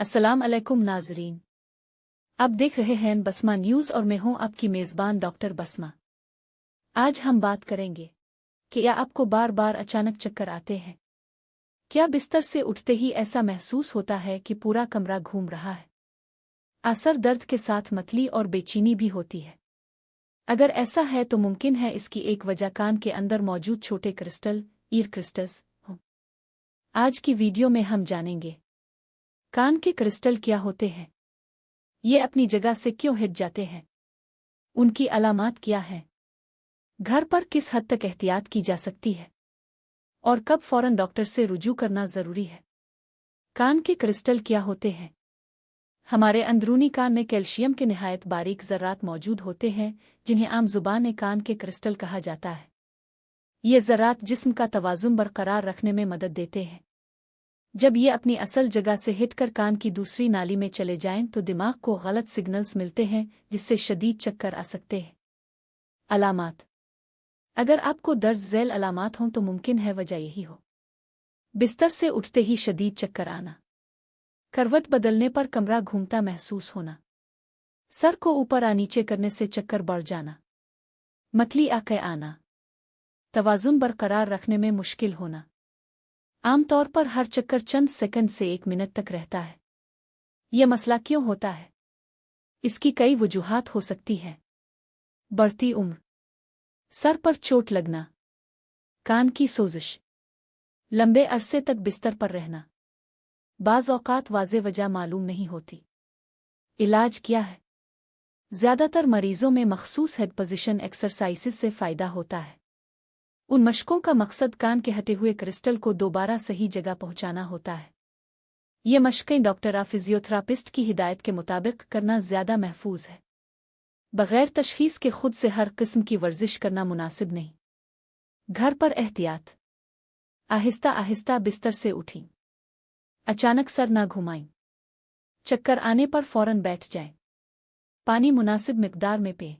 अस्सलाम अलैकुम नाजरीन। आप देख रहे हैं बसमा न्यूज़ और मैं हूं आपकी मेज़बान डॉक्टर बसमा। आज हम बात करेंगे कि क्या आपको बार बार अचानक चक्कर आते हैं। क्या बिस्तर से उठते ही ऐसा महसूस होता है कि पूरा कमरा घूम रहा है। असर दर्द के साथ मतली और बेचैनी भी होती है। अगर ऐसा है तो मुमकिन है इसकी एक वजह कान के अंदर मौजूद छोटे क्रिस्टल ईयर क्रिस्टल्स हों। आज की वीडियो में हम जानेंगे कान के क्रिस्टल क्या होते हैं, ये अपनी जगह से क्यों हिट जाते हैं, उनकी अलामात क्या हैं, घर पर किस हद तक एहतियात की जा सकती है और कब फौरन डॉक्टर से रुजू करना ज़रूरी है। कान के क्रिस्टल क्या होते हैं। हमारे अंदरूनी कान में कैल्शियम के निहायत बारीक ज़रात मौजूद होते हैं जिन्हें आम ज़ुबान में कान के क्रिस्टल कहा जाता है। ये ज़रात जिस्म का तवाज़ुन बरकरार रखने में मदद देते हैं। जब ये अपनी असल जगह से हिटकर कान की दूसरी नाली में चले जाएं तो दिमाग को गलत सिग्नल्स मिलते हैं जिससे शदीद चक्कर आ सकते हैं। अलामात। अगर आपको दर्ज झेल अलामात हों तो मुमकिन है वजह यही हो। बिस्तर से उठते ही शदीद चक्कर आना, करवट बदलने पर कमरा घूमता महसूस होना, सर को ऊपर आ नीचे करने से चक्कर बढ़ जाना, मतली आंखें आना, तवाज़ुन बरकरार रखने में मुश्किल होना। आमतौर पर हर चक्कर चंद सेकंड से 1 मिनट तक रहता है। यह मसला क्यों होता है? इसकी कई वजूहात हो सकती है। बढ़ती उम्र, सर पर चोट लगना, कान की सोजिश, लंबे अरसे तक बिस्तर पर रहना। बाज़ औक़ात वाज़े वजह मालूम नहीं होती। इलाज क्या है? ज़्यादातर मरीज़ों में मखसूस हेड पोजिशन एक्सरसाइज़ से फ़ायदा होता है। उन मशकों का मकसद कान के हटे हुए क्रिस्टल को दोबारा सही जगह पहुंचाना होता है। ये मशकें डॉक्टर या फिजियोथेरापिस्ट की हिदायत के मुताबिक करना ज़्यादा महफूज है। बग़ैर तशख़ीस के खुद से हर किस्म की वर्जिश करना मुनासिब नहीं। घर पर एहतियात। आहिस्ता आहिस्ता बिस्तर से उठें। अचानक सर ना घुमाएं। चक्कर आने पर फ़ौरन बैठ जाएं। पानी मुनासिब मिक़दार में पिएं।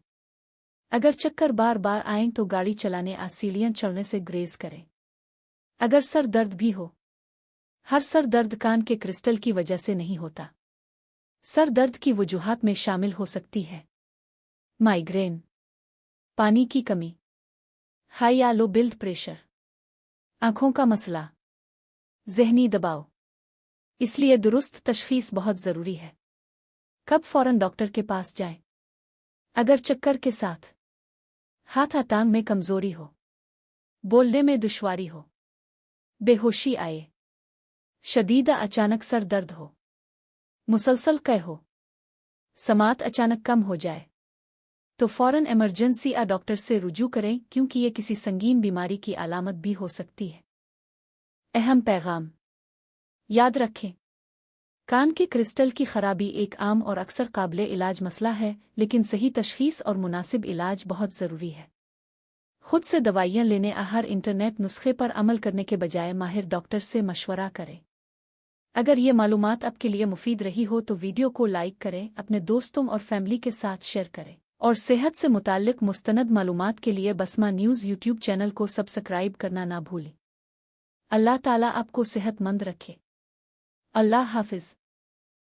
अगर चक्कर बार बार आएं तो गाड़ी चलाने या सीढ़ियाँ चढ़ने से ग्रेज करें। अगर सर दर्द भी हो, हर सर दर्द कान के क्रिस्टल की वजह से नहीं होता। सर दर्द की वजूहात में शामिल हो सकती है माइग्रेन, पानी की कमी, हाई या लो ब्लड प्रेशर, आँखों का मसला, ज़हनी दबाव। इसलिए दुरुस्त तशख़ीस बहुत ज़रूरी है। कब फ़ौरन डॉक्टर के पास जाएं? अगर चक्कर के साथ हाथ या टांग में कमज़ोरी हो, बोलने में दुश्वारी हो, बेहोशी आए, शदीद अचानक सर दर्द हो, मुसलसल कै हो, समात अचानक कम हो जाए, तो फ़ौरन इमरजेंसी या डॉक्टर से रुजू करें क्योंकि ये किसी संगीन बीमारी की अलामत भी हो सकती है। अहम पैगाम याद रखें, कान के क्रिस्टल की खराबी एक आम और अक्सर काबिल इलाज मसला है, लेकिन सही तशख़ीस और मुनासिब इलाज बहुत ज़रूरी है। खुद से दवाइयाँ लेने या हर इंटरनेट नुस्खे पर अमल करने के बजाय माहिर डॉक्टर से मशवरा करें। अगर ये मालूमात आपके लिए मुफीद रही हो तो वीडियो को लाइक करें, अपने दोस्तों और फैमिली के साथ शेयर करें और सेहत से मुताल्लिक मुस्तनद मालूमात के लिए बसमा न्यूज़ यूट्यूब चैनल को सब्सक्राइब करना ना भूलें। अल्लाह ताला आपको सेहतमंद रखे। अल्लाह हाफ़िज़।